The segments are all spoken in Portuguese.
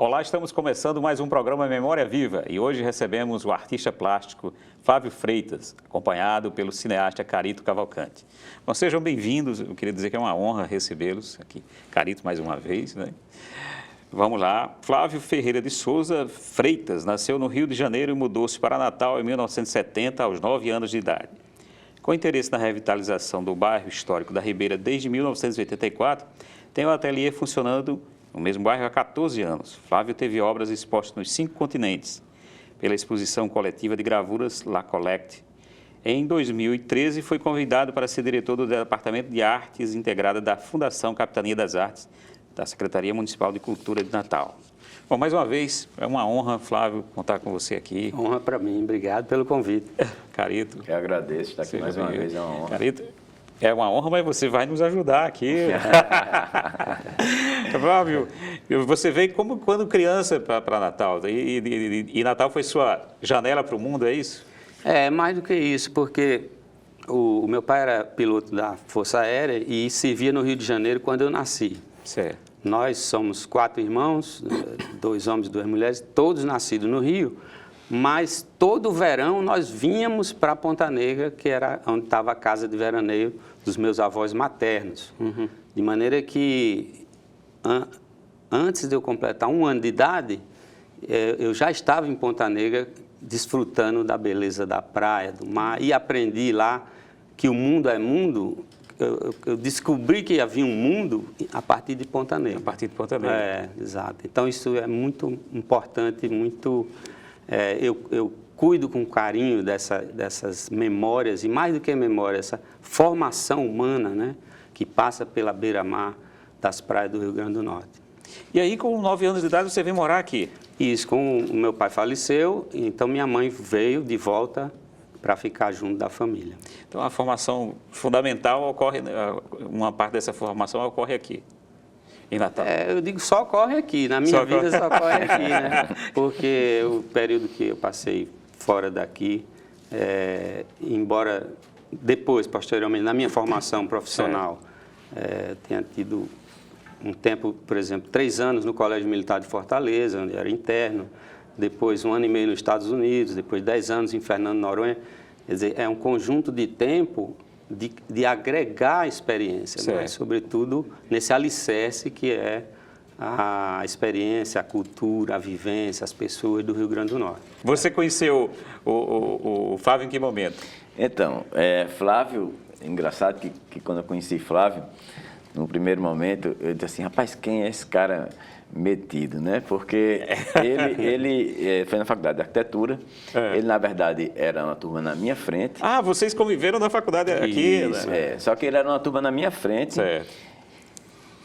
Olá, estamos começando mais um programa Memória Viva e hoje recebemos o artista plástico Flávio Freitas, acompanhado pelo cineasta Carito Cavalcante. Bom, sejam bem-vindos, eu queria dizer que é uma honra recebê-los aqui. Carito, mais uma vez, né? Vamos lá. Flávio Ferreira de Souza Freitas nasceu no Rio de Janeiro e mudou-se para Natal em 1970, aos 9 anos de idade. Com interesse na revitalização do bairro histórico da Ribeira desde 1984, tem o ateliê funcionando no mesmo bairro há 14 anos. Flávio teve obras expostas nos 5 continentes, pela exposição coletiva de gravuras La Collect. Em 2013, foi convidado para ser diretor do Departamento de Artes Integrada da Fundação Capitania das Artes, da Secretaria Municipal de Cultura de Natal. Bom, mais uma vez, é uma honra, Flávio, contar com você aqui. Honra para mim, obrigado pelo convite. Carito. Eu agradeço estar aqui mais uma vez, é uma honra. Carito, é uma honra, mas você vai nos ajudar aqui. Flávio, você veio como quando criança para Natal, e Natal foi sua janela para o mundo, é isso? É, mais do que isso, porque o meu pai era piloto da Força Aérea e servia no Rio de Janeiro quando eu nasci. Certo. Nós somos 4 irmãos, 2 homens e 2 mulheres, todos nascidos no Rio, mas todo verão nós vínhamos para Ponta Negra, que era onde estava a casa de veraneio dos meus avós maternos. Uhum. De maneira que, antes de eu completar 1 ano de idade, eu já estava em Ponta Negra, desfrutando da beleza da praia, do mar, e aprendi lá que o mundo é mundo. Eu descobri que havia um mundo a partir de Ponta Negra. A partir de Ponta Negra. É, exato. Então, isso é muito importante, muito... eu cuido com carinho dessas memórias, e mais do que memória, essa formação humana, né, que passa pela beira-mar das praias do Rio Grande do Norte. E aí, com 9 anos de idade, você veio morar aqui? Isso, com o meu pai faleceu, então minha mãe veio de volta para ficar junto da família. Então, a formação fundamental ocorre, uma parte dessa formação ocorre aqui, em Natal. Eu digo só ocorre aqui, na minha vida só ocorre aqui, né? Porque o período que eu passei fora daqui, embora depois, posteriormente, na minha formação profissional, tenha tido um tempo, por exemplo, 3 anos no Colégio Militar de Fortaleza, onde era interno, depois 1 ano e meio nos Estados Unidos, depois 10 anos em Fernando Noronha. Quer dizer, é um conjunto de tempo de agregar experiência, mas, sobretudo, nesse alicerce que é a experiência, a cultura, a vivência, as pessoas do Rio Grande do Norte. Você conheceu o Flávio em que momento? Então, Flávio, engraçado que quando eu conheci Flávio, no primeiro momento, eu disse assim, rapaz, quem é esse cara metido, né? Porque ele foi na faculdade de arquitetura, ele, na verdade, era uma turma na minha frente. Ah, vocês conviveram na faculdade aqui? Isso, né? Só que ele era uma turma na minha frente. Certo.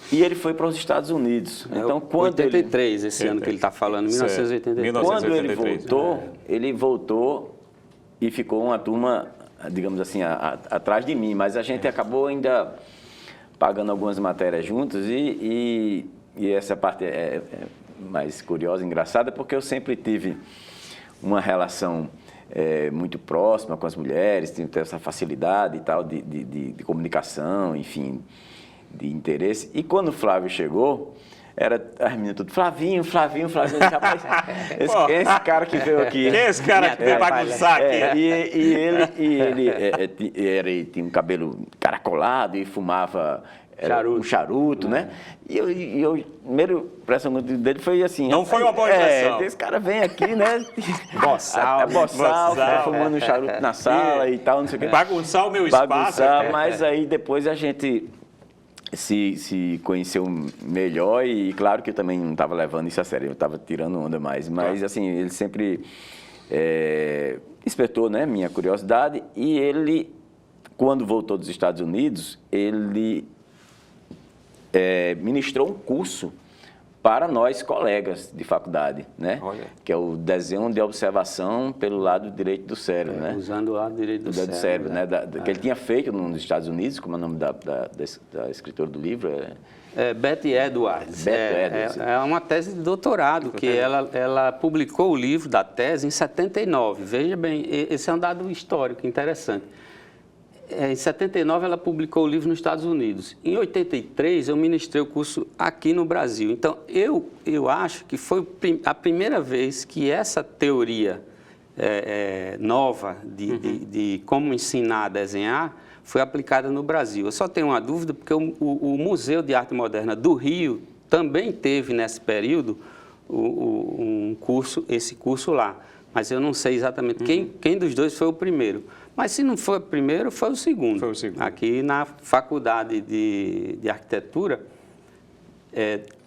E ele foi para os Estados Unidos. Então, quando 83, esse ano que ele está falando, 1983. Quando ele voltou e ficou uma turma, digamos assim, atrás de mim. Mas a gente acabou ainda pagando algumas matérias juntos e essa parte é mais curiosa, engraçada, porque eu sempre tive uma relação muito próxima com as mulheres, tinha essa facilidade e tal de comunicação, enfim, de interesse. E quando o Flávio chegou, era as meninas tudo, Flavinho, rapaz, esse cara que veio aqui. Quem é esse cara que veio bagunçar aqui? Ele tinha um cabelo caracolado e fumava um charuto, né? E a primeira impressão dele foi assim... Não foi uma boa impressão. Esse cara vem aqui, né? Boçal, fumando um charuto na sala e tal, não sei o quê. Bagunçar o meu espaço. Mas aí depois a gente se conheceu melhor e claro que eu também não estava levando isso a sério, eu estava tirando onda mais. Mas assim, ele sempre despertou, né, minha curiosidade e ele, quando voltou dos Estados Unidos, ele ministrou um curso para nós, colegas de faculdade, né? Olha. Que é o desenho de observação pelo lado direito do cérebro, né? Usando o lado direito do cérebro, né? Que ele tinha feito nos Estados Unidos, como é o nome da escritora do livro? Betty Edwards. É uma tese de doutorado, que ela publicou o livro da tese em 79. Veja bem, esse é um dado histórico interessante. Em 79, ela publicou o livro nos Estados Unidos. Em 83, eu ministrei o curso aqui no Brasil. Então, eu acho que foi a primeira vez que essa teoria nova de como ensinar a desenhar foi aplicada no Brasil. Eu só tenho uma dúvida, porque o Museu de Arte Moderna do Rio também teve, nesse período, esse curso lá. Mas eu não sei exatamente quem dos dois foi o primeiro. Mas se não foi o primeiro, foi o segundo. Foi o segundo. Aqui na Faculdade de Arquitetura,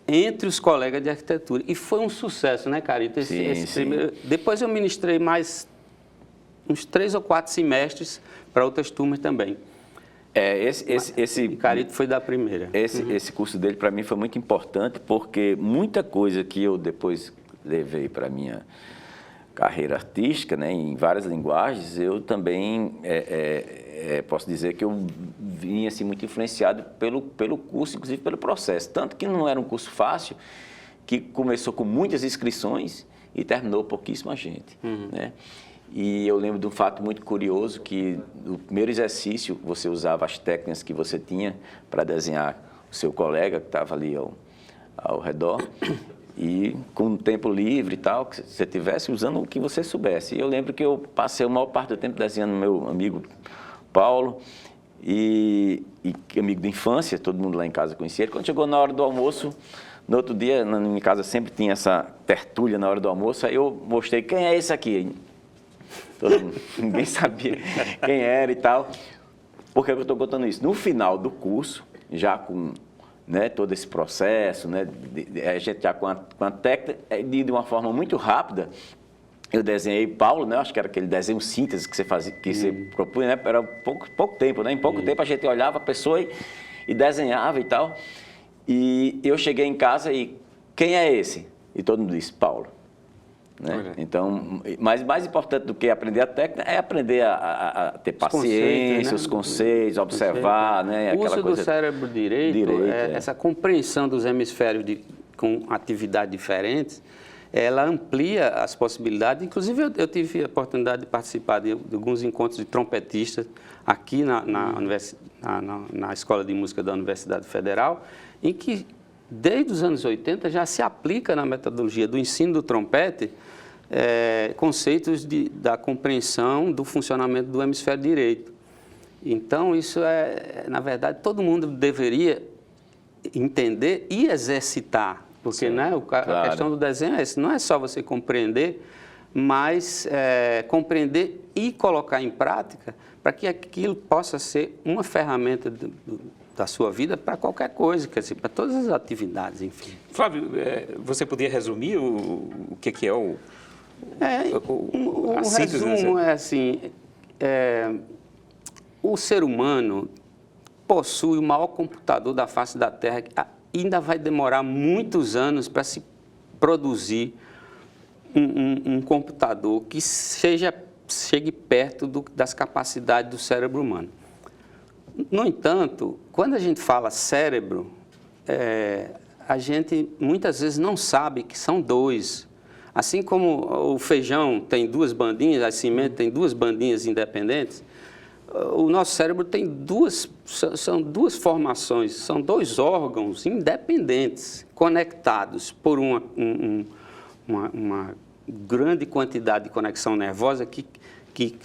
entre os colegas de arquitetura. E foi um sucesso, né, Carito? Sim. Primeiro... Depois eu ministrei mais uns 3 ou 4 semestres para outras turmas também. Carito foi da primeira. Esse curso dele, para mim, foi muito importante, porque muita coisa que eu depois levei para a minha carreira artística, né, em várias linguagens, eu também posso dizer que eu vim assim, muito influenciado pelo curso, inclusive pelo processo. Tanto que não era um curso fácil, que começou com muitas inscrições e terminou pouquíssima gente. Né? E eu lembro de um fato muito curioso, que no primeiro exercício você usava as técnicas que você tinha para desenhar o seu colega que estava ali ao redor. E com tempo livre e tal, que você estivesse usando o que você soubesse. E eu lembro que eu passei a maior parte do tempo desenhando meu amigo Paulo, e amigo de infância, todo mundo lá em casa conhecia ele. Quando chegou na hora do almoço, no outro dia, na minha casa sempre tinha essa tertúlia na hora do almoço, aí eu mostrei, quem é esse aqui? Ninguém sabia quem era e tal. Por que eu estou contando isso? No final do curso, já com... né, todo esse processo, né, a gente já com a técnica, de uma forma muito rápida, eu desenhei Paulo, né, acho que era aquele desenho síntese que você fazia, que você propunha, né, era pouco tempo, né, em pouco tempo a gente olhava a pessoa e desenhava e tal, e eu cheguei em casa e, quem é esse? E todo mundo disse, Paulo. Né? Então, mas mais importante do que aprender a técnica é aprender a ter paciência, os conceitos, observar, né? O uso do cérebro direito, essa compreensão dos hemisférios com atividades diferentes, ela amplia as possibilidades. Inclusive, eu tive a oportunidade de participar de alguns encontros de trompetistas aqui na Escola de Música da Universidade Federal, em que, desde os anos 80, já se aplica na metodologia do ensino do trompete conceitos da compreensão do funcionamento do hemisfério direito. Então, isso na verdade, todo mundo deveria entender e exercitar, porque né, a questão do desenho é essa, não é só você compreender, mas compreender e colocar em prática para que aquilo possa ser uma ferramenta da sua vida para qualquer coisa, quer dizer, para todas as atividades, enfim. Flávio, você poderia resumir o que é o resumo é assim, o ser humano possui o maior computador da face da Terra, que ainda vai demorar muitos anos para se produzir um computador que chegue perto das capacidades do cérebro humano. No entanto, quando a gente fala cérebro, a gente muitas vezes não sabe que são dois. Assim como o feijão tem 2 bandinhas, a semente tem 2 bandinhas independentes, o nosso cérebro tem são 2 formações, são 2 órgãos independentes, conectados por uma grande quantidade de conexão nervosa que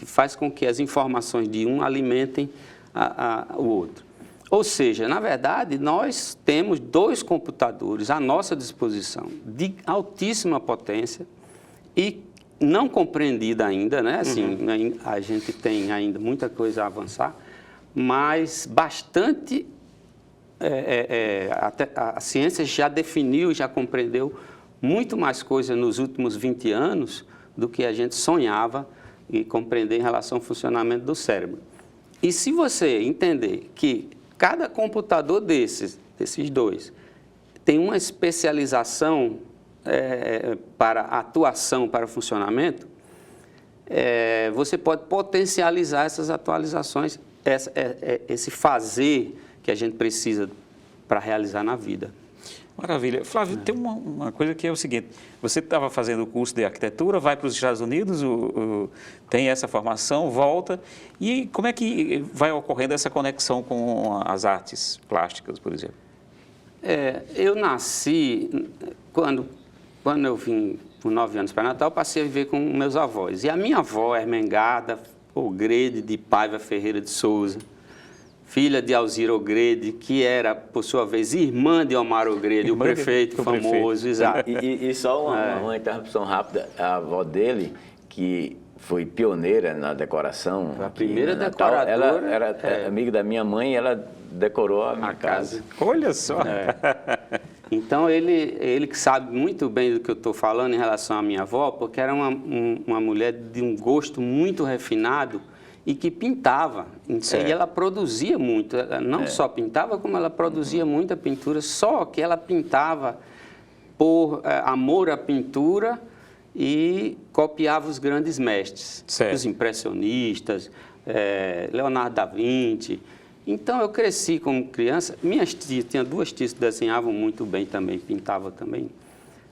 faz com que as informações de um alimentem o outro. Ou seja, na verdade, nós temos 2 computadores à nossa disposição de altíssima potência e não compreendida ainda, né? Assim, a gente tem ainda muita coisa a avançar, mas bastante a ciência já definiu, já compreendeu muito mais coisa nos últimos 20 anos do que a gente sonhava e compreender em relação ao funcionamento do cérebro. E se você entender que cada computador desses 2 tem uma especialização para atuação, para funcionamento, você pode potencializar essas atualizações, esse fazer que a gente precisa para realizar na vida. Maravilha. Flávio, tem uma coisa que é o seguinte, você estava fazendo o curso de arquitetura, vai para os Estados Unidos, tem essa formação, volta, e como é que vai ocorrendo essa conexão com as artes plásticas, por exemplo? Eu nasci, quando eu vim com 9 anos para Natal, passei a viver com meus avós. E a minha avó, Ermengada Ogrede de Paiva Ferreira de Souza, filha de Alzira Ogrede, que era, por sua vez, irmã de Omar Ogrede, o prefeito famoso, exato. E só uma interrupção rápida, a avó dele, que foi pioneira na decoração. A primeira Natal, decoradora. ela era amiga da minha mãe, ela decorou a minha casa. Olha só! Então, ele que sabe muito bem do que eu estou falando em relação à minha avó, porque era uma mulher de um gosto muito refinado e que pintava. E ela produzia muito. Ela não só pintava, como ela produzia muita pintura, só que ela pintava por amor à pintura e copiava os grandes mestres, os impressionistas, Leonardo da Vinci. Então, eu cresci como criança. Minhas tias, tinha 2 tias que desenhavam muito bem também, pintavam também,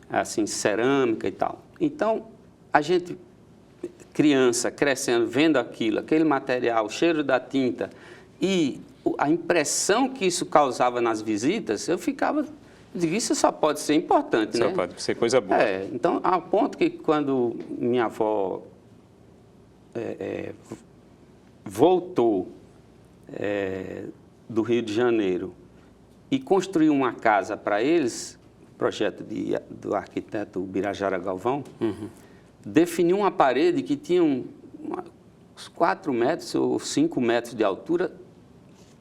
assim, cerâmica e tal. Então, a gente, criança, crescendo, vendo aquilo, aquele material, o cheiro da tinta e a impressão que isso causava nas visitas, eu digo, isso só pode ser importante, né? Só pode ser coisa boa. Então, ao ponto que quando minha avó voltou do Rio de Janeiro e construiu uma casa para eles, projeto do arquiteto Birajara Galvão, definiu uma parede que tinha uns 4 metros ou 5 metros de altura,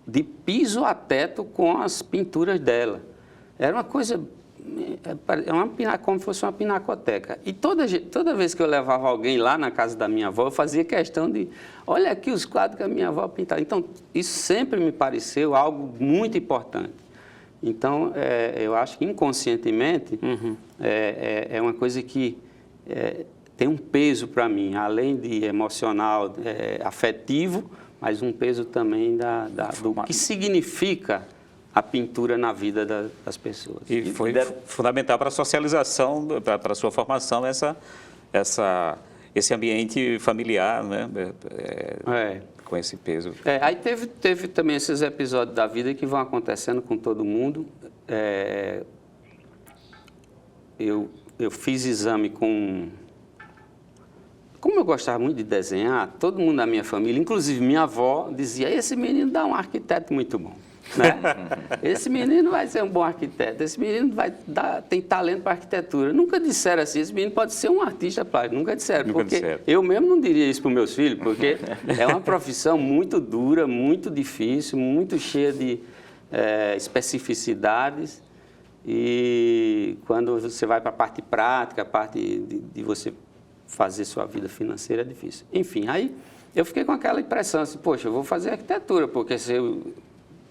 de piso a teto, com as pinturas dela. Era uma coisa, como se fosse uma pinacoteca. E toda vez que eu levava alguém lá na casa da minha avó, eu fazia questão de, olha aqui os quadros que a minha avó pintava. Então, isso sempre me pareceu algo muito importante. Então, eu acho que inconscientemente é uma coisa que tem um peso para mim, além de emocional, afetivo, mas um peso também do que significa a pintura na vida das pessoas. E foi fundamental para a socialização, para a sua formação, esse ambiente familiar, né? Com esse peso. Aí teve também esses episódios da vida que vão acontecendo com todo mundo. Eu fiz exame Como eu gostava muito de desenhar, todo mundo da minha família, inclusive minha avó, dizia, esse menino dá um arquiteto muito bom. Né? Esse menino vai ser um bom arquiteto, esse menino tem talento para arquitetura. Nunca disseram assim, esse menino pode ser um artista plástico, nunca disseram. Eu mesmo não diria isso para os meus filhos, porque é uma profissão muito dura, muito difícil, muito cheia de especificidades. E quando você vai para a parte prática, a parte de você fazer sua vida financeira, é difícil. Enfim, aí eu fiquei com aquela impressão assim, poxa, eu vou fazer arquitetura, porque o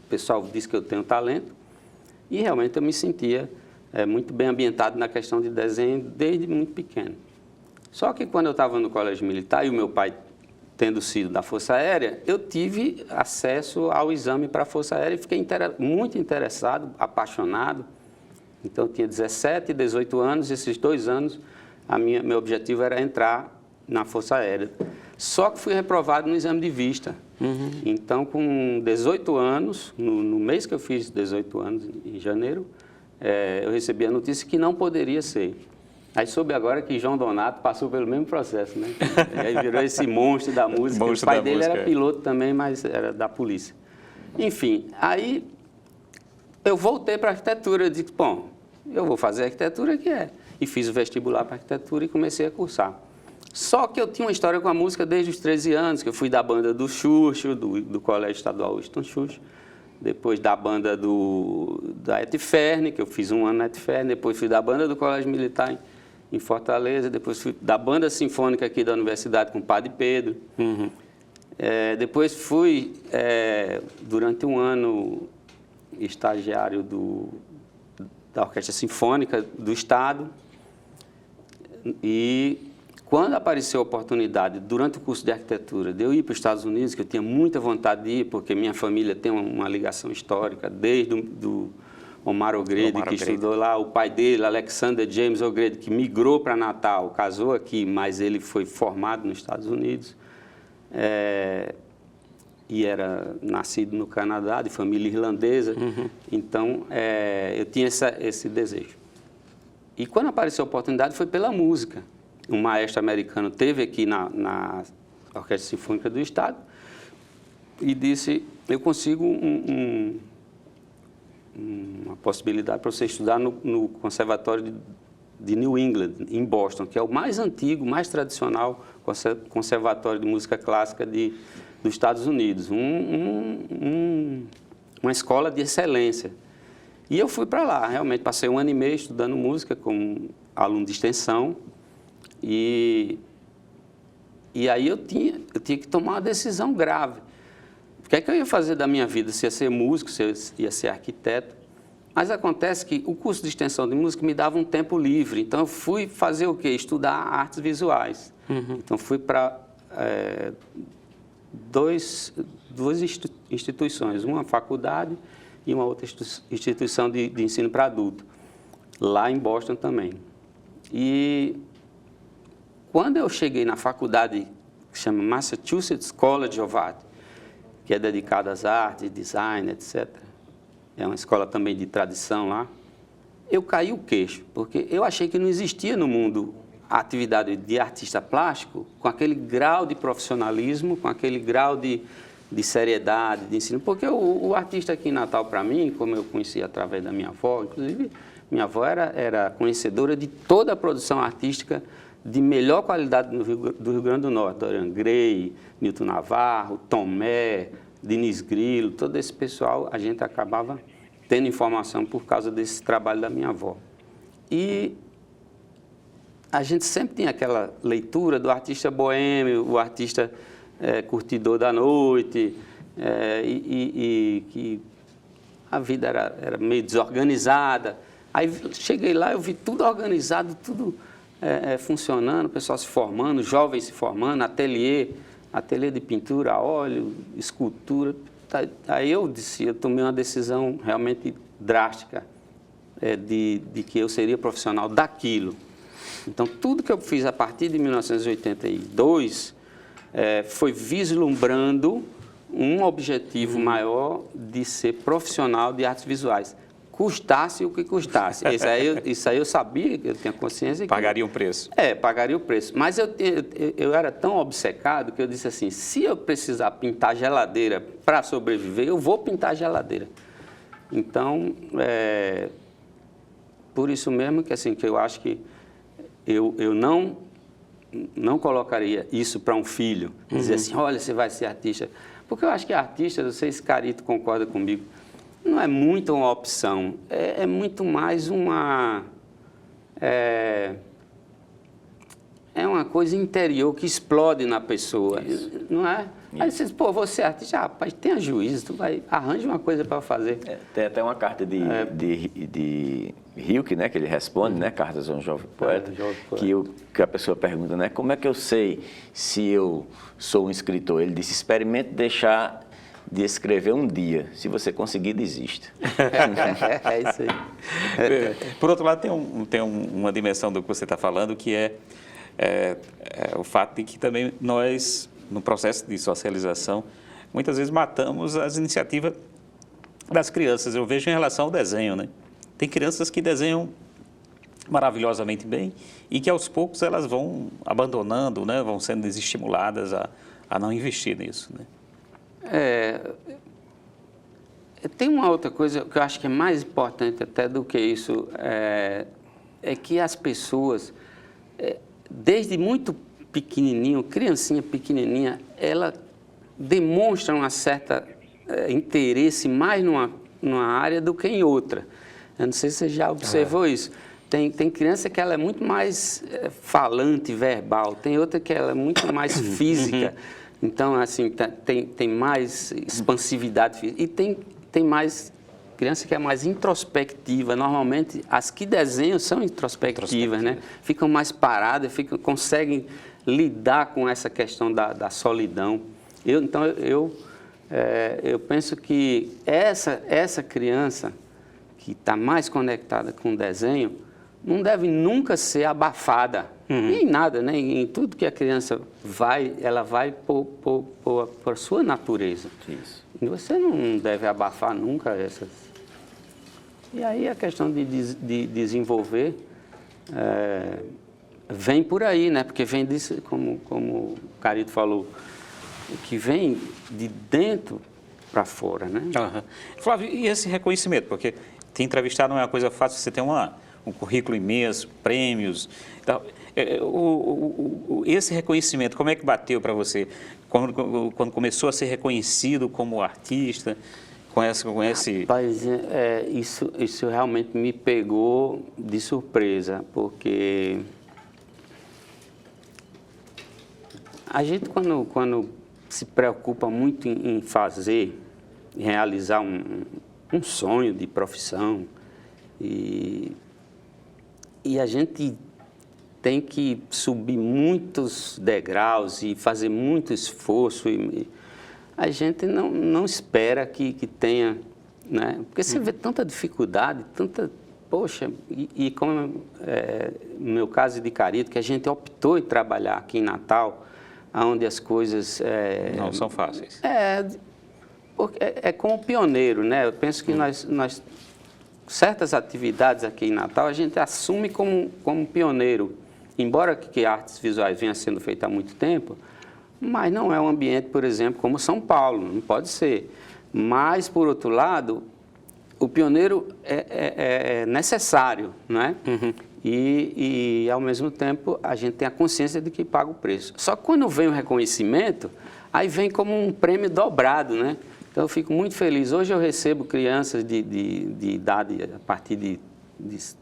pessoal diz que eu tenho talento, e realmente eu me sentia muito bem ambientado na questão de desenho desde muito pequeno. Só que quando eu estava no colégio militar, e o meu pai tendo sido da Força Aérea, eu tive acesso ao exame para a Força Aérea e fiquei muito interessado, apaixonado. Então, eu tinha 17 e 18 anos, esses 2 anos, meu objetivo era entrar na Força Aérea. Só que fui reprovado no exame de vista. Então, com 18 anos, no mês que eu fiz 18 anos, em janeiro, eu recebi a notícia que não poderia ser. Aí soube agora que João Donato passou pelo mesmo processo, né? Aí virou esse monstro da música. O pai dele era piloto também, mas era da polícia. Enfim, aí eu voltei para a arquitetura. Eu disse, bom, eu vou fazer arquitetura que é. E fiz o vestibular para arquitetura e comecei a cursar. Só que eu tinha uma história com a música desde os 13 anos, que eu fui da banda do Xuxo, do Colégio Estadual Winston Xuxo, depois da banda da Etferne, que eu fiz um ano na Etferne, depois fui da banda do Colégio Militar em Fortaleza, depois fui da banda sinfônica aqui da Universidade com o Padre Pedro. Depois fui, durante um ano, estagiário da Orquestra Sinfônica do Estado. E quando apareceu a oportunidade, durante o curso de arquitetura, de eu ir para os Estados Unidos, que eu tinha muita vontade de ir, porque minha família tem uma ligação histórica, desde Omar O'Grady, que estudou lá, o pai dele, Alexander James O'Grady, que migrou para Natal, casou aqui, mas ele foi formado nos Estados Unidos. E era nascido no Canadá, de família irlandesa. Então, eu tinha esse desejo. E quando apareceu a oportunidade, foi pela música. Um maestro americano esteve aqui na Orquestra Sinfônica do Estado e disse, eu consigo uma possibilidade para você estudar no Conservatório de New England, em Boston, que é o mais antigo, mais tradicional conservatório de música clássica dos Estados Unidos. Uma escola de excelência. E eu fui para lá, realmente passei 1 ano e meio estudando música como aluno de extensão. E aí eu tinha que tomar uma decisão grave. O que é que eu ia fazer da minha vida? Se ia ser músico, se eu ia ser arquiteto. Mas acontece que o curso de extensão de música me dava um tempo livre. Então, eu fui fazer o quê? Estudar artes visuais. Então, fui para duas instituições, uma faculdade e uma outra instituição de ensino para adulto, lá em Boston também. E quando eu cheguei na faculdade que chama Massachusetts College of Art, que é dedicada às artes, design, etc., é uma escola também de tradição lá, eu caí o queixo, porque eu achei que não existia no mundo a atividade de artista plástico com aquele grau de profissionalismo, com aquele grau de seriedade, de ensino. Porque o artista aqui em Natal, para mim, como eu conheci através da minha avó, inclusive, minha avó era conhecedora de toda a produção artística de melhor qualidade do Rio Grande do Norte. Dorian Gray, Nilton Navarro, Tomé, Diniz Grilo, todo esse pessoal, a gente acabava tendo informação por causa desse trabalho da minha avó. E a gente sempre tinha aquela leitura do artista boêmio, o artista curtidor da noite, e que a vida era meio desorganizada. Aí cheguei lá, eu vi tudo organizado, tudo funcionando, o pessoal se formando, jovens se formando, ateliê de pintura, óleo, escultura. Aí eu tomei uma decisão realmente drástica de que eu seria profissional daquilo. Então, tudo que eu fiz a partir de 1982 foi vislumbrando um objetivo maior de ser profissional de artes visuais. Custasse o que custasse. Isso aí eu sabia, eu tinha consciência. Pagaria um preço. Pagaria o preço. Mas eu era tão obcecado que eu disse assim, se eu precisar pintar geladeira para sobreviver, eu vou pintar geladeira. Então, por isso mesmo que, assim, que eu acho que eu não colocaria isso para um filho, dizer assim, olha, você vai ser artista. Porque eu acho que artista, não sei se Carito concorda comigo, não é muito uma opção, é muito mais uma coisa interior que explode na pessoa, isso. Não é? Isso. Aí você diz, pô, você é artista, rapaz, tenha juízo, tu arranja uma coisa para fazer. Tem até uma carta de Hilke, né, que ele responde, né, Cartas a um Jovem Poeta, que a pessoa pergunta, né, como é que eu sei se eu sou um escritor? Ele disse, experimente deixar de escrever um dia. Se você conseguir, desista. É isso aí. Por outro lado, tem uma dimensão do que você está falando, que é o fato de que também nós, no processo de socialização, muitas vezes matamos as iniciativas das crianças. Eu vejo em relação ao desenho, né? Tem crianças que desenham maravilhosamente bem e que aos poucos elas vão abandonando, né? Vão sendo desestimuladas a não investir nisso, né? Tem uma outra coisa que eu acho que é mais importante até do que isso, é que as pessoas, desde muito pequenininho, criancinha pequenininha, ela demonstra uma certa interesse mais numa área do que em outra. Eu não sei se você já observou isso. Tem criança que ela é muito mais falante, verbal, tem outra que ela é muito mais física. Então, assim, tem mais expansividade física. E tem mais criança que é mais introspectiva. Normalmente, as que desenham são introspectivas, né? Ficam mais paradas, conseguem lidar com essa questão da solidão. Eu penso que essa criança que está mais conectada com o desenho, não deve nunca ser abafada. Em nada, né? Em tudo que a criança vai, ela vai por sua natureza. Isso. E você não deve abafar nunca essas. E aí a questão de desenvolver vem por aí, né? Porque vem disso, como o Carito falou, que vem de dentro para fora, né? Uhum. Flávio, e esse reconhecimento? Porque te entrevistar não é uma coisa fácil, você tem um currículo imenso, prêmios e tal. Esse reconhecimento, como é que bateu para você? Quando começou a ser reconhecido como artista, com esse... Rapaz, isso realmente me pegou de surpresa, porque a gente, quando se preocupa muito em fazer, em realizar um sonho de profissão, e a gente tem que subir muitos degraus e fazer muito esforço. A gente não espera que tenha, né? Porque você vê tanta dificuldade, poxa, e como no meu caso de Carito, que a gente optou em trabalhar aqui em Natal, onde as coisas... não são fáceis. Porque é como pioneiro, né? Eu penso que nós certas atividades aqui em Natal, a gente assume como pioneiro. Embora que artes visuais venha sendo feita há muito tempo, mas não é um ambiente, por exemplo, como São Paulo, não pode ser. Mas, por outro lado, o pioneiro é necessário, não é? E, ao mesmo tempo, a gente tem a consciência de que paga o preço. Só que quando vem o reconhecimento, aí vem como um prêmio dobrado, né? Então, eu fico muito feliz. Hoje eu recebo crianças de idade a partir de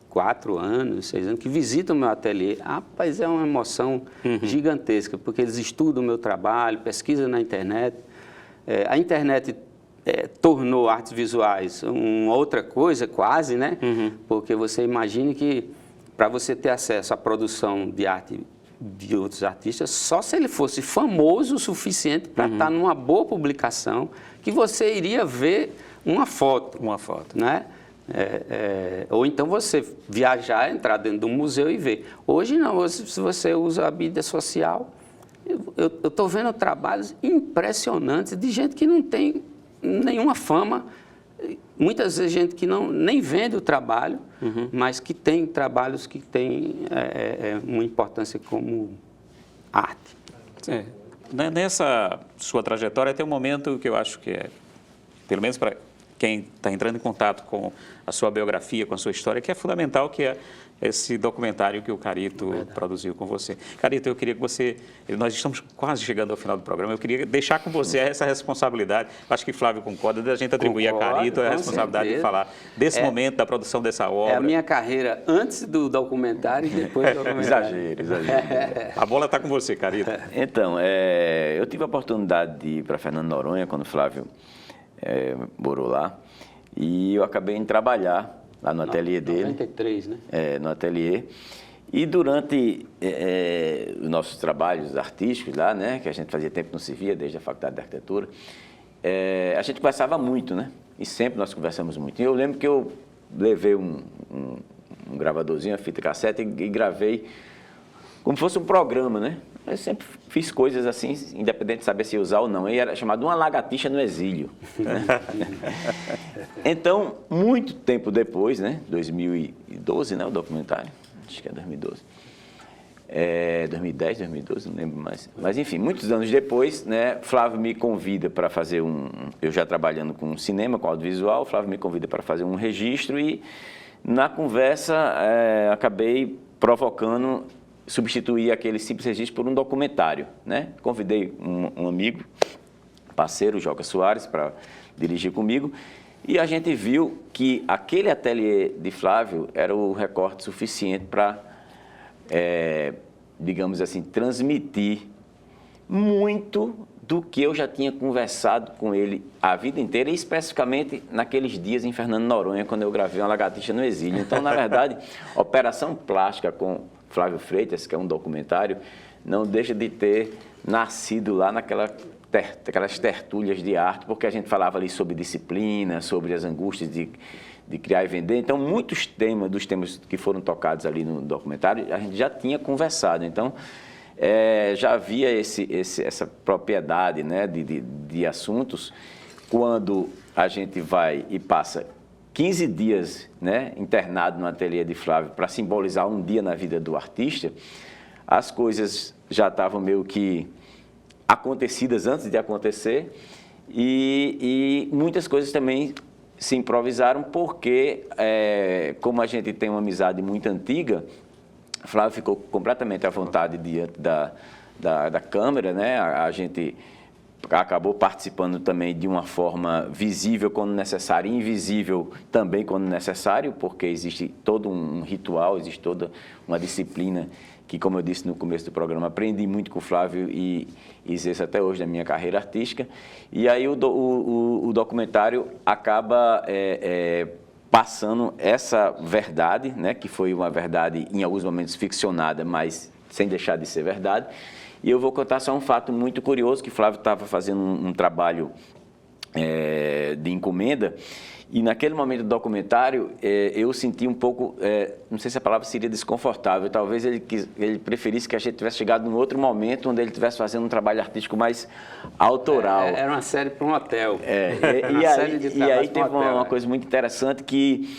4 anos, 6 anos, que visitam o meu ateliê. Rapaz, é uma emoção gigantesca, porque eles estudam o meu trabalho, pesquisam na internet. A internet tornou artes visuais uma outra coisa, quase, né? Porque você imagine que, para você ter acesso à produção de arte de outros artistas, só se ele fosse famoso o suficiente para estar numa boa publicação, que você iria ver uma foto. Uma foto. Né? Ou então você viajar, entrar dentro de um museu e ver. Hoje não, se você usa a mídia social, eu estou vendo trabalhos impressionantes de gente que não tem nenhuma fama, muitas vezes gente que nem vende o trabalho, mas que tem trabalhos que têm uma importância como arte. Nessa sua trajetória tem um momento que eu acho que pelo menos para quem está entrando em contato com a sua biografia, com a sua história, que é fundamental, que é esse documentário que o Carito produziu com você. Carito, eu queria que você... Nós estamos quase chegando ao final do programa, eu queria deixar com você essa responsabilidade, acho que Flávio concorda, da gente atribuir a Carito a responsabilidade de falar desse momento, da produção dessa obra. É a minha carreira antes do documentário e depois do documentário. Exagero. A bola está com você, Carito. Então, eu tive a oportunidade de ir para Fernando de Noronha, quando o Flávio morou lá, e eu acabei em trabalhar lá no ateliê dele. 93, né? No ateliê. E durante os nossos trabalhos artísticos lá, né, que a gente fazia tempo não se via, desde a Faculdade de Arquitetura, a gente conversava muito, né? E sempre nós conversamos muito. E eu lembro que eu levei um gravadorzinho, uma fita cassete, e gravei como se fosse um programa, né? Eu sempre fiz coisas assim, independente de saber se usar ou não. E era chamado Uma Lagartixa no Exílio. Então, muito tempo depois, né? 2012, né? O documentário. Acho que é 2012. 2010, 2012, não lembro mais. Mas, enfim, muitos anos depois, né? Flávio me convida para fazer eu já trabalhando com cinema, com audiovisual, Flávio me convida para fazer um registro e, na conversa, acabei provocando... substituir aquele simples registro por um documentário, né? Convidei um amigo, parceiro, Joca Soares, para dirigir comigo, e a gente viu que aquele ateliê de Flávio era o recorte suficiente para, digamos assim, transmitir muito do que eu já tinha conversado com ele a vida inteira, e especificamente naqueles dias em Fernando de Noronha, quando eu gravei Uma Lagartixa no Exílio. Então, na verdade, Operação Plástica com Flávio Freitas, que é um documentário, não deixa de ter nascido lá naquela aquelas tertúlias de arte, porque a gente falava ali sobre disciplina, sobre as angústias de criar e vender. Então, muitos dos temas que foram tocados ali no documentário, a gente já tinha conversado. Então, já havia essa propriedade, né, de assuntos. Quando a gente vai e passa 15 dias, né, internado no ateliê de Flávio para simbolizar um dia na vida do artista, as coisas já estavam meio que acontecidas antes de acontecer e muitas coisas também se improvisaram porque, como a gente tem uma amizade muito antiga, Flávio ficou completamente à vontade diante da câmera, né? A gente acabou participando também de uma forma visível quando necessário e invisível também quando necessário, porque existe todo um ritual, existe toda uma disciplina que, como eu disse no começo do programa, aprendi muito com o Flávio e exerço até hoje na minha carreira artística. E aí o documentário acaba passando essa verdade, né, que foi uma verdade em alguns momentos ficcionada, mas sem deixar de ser verdade. E eu vou contar só um fato muito curioso, que Flávio estava fazendo um trabalho de encomenda, e naquele momento do documentário eu senti um pouco, não sei se a palavra seria desconfortável, talvez ele preferisse que a gente tivesse chegado num outro momento onde ele estivesse fazendo um trabalho artístico mais autoral. Era uma série para um hotel. E aí teve uma coisa muito interessante que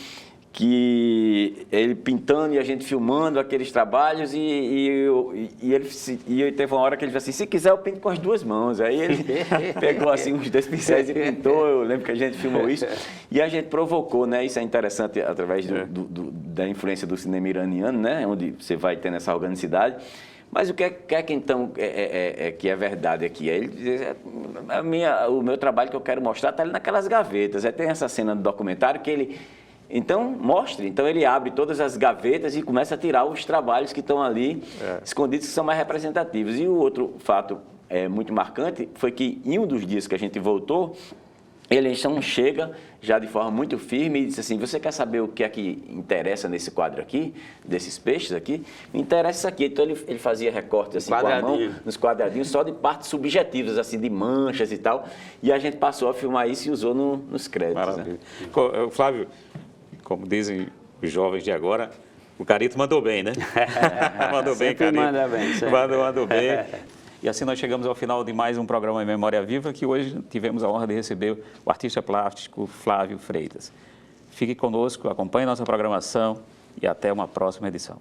ele pintando e a gente filmando aqueles trabalhos e ele teve uma hora que ele disse assim, se quiser eu pinto com as duas mãos. Aí ele pegou assim uns 2 pincéis e pintou, eu lembro que a gente filmou isso. E a gente provocou, né? Isso é interessante através da influência do cinema iraniano, né? Onde você vai tendo essa organicidade. Mas o que é que então que é verdade aqui? Ele diz, o meu trabalho que eu quero mostrar está ali naquelas gavetas. Tem essa cena do documentário que ele... Então, mostre. Então, ele abre todas as gavetas e começa a tirar os trabalhos que estão ali escondidos, que são mais representativos. E o outro fato muito marcante foi que, em um dos dias que a gente voltou, ele então chega já de forma muito firme e disse assim, você quer saber o que é que interessa nesse quadro aqui, desses peixes aqui? Me interessa isso aqui. Então, ele fazia recortes assim, com a mão, nos quadradinhos, só de partes subjetivas, assim, de manchas e tal. E a gente passou a filmar isso e usou nos créditos. Maravilha. Né? Flávio, como dizem os jovens de agora, o Carito mandou bem, né? Mandou bem, Carito. Manda bem, mandou bem. E assim nós chegamos ao final de mais um programa Memória Viva, que hoje tivemos a honra de receber o artista plástico Flávio Freitas. Fique conosco, acompanhe nossa programação e até uma próxima edição.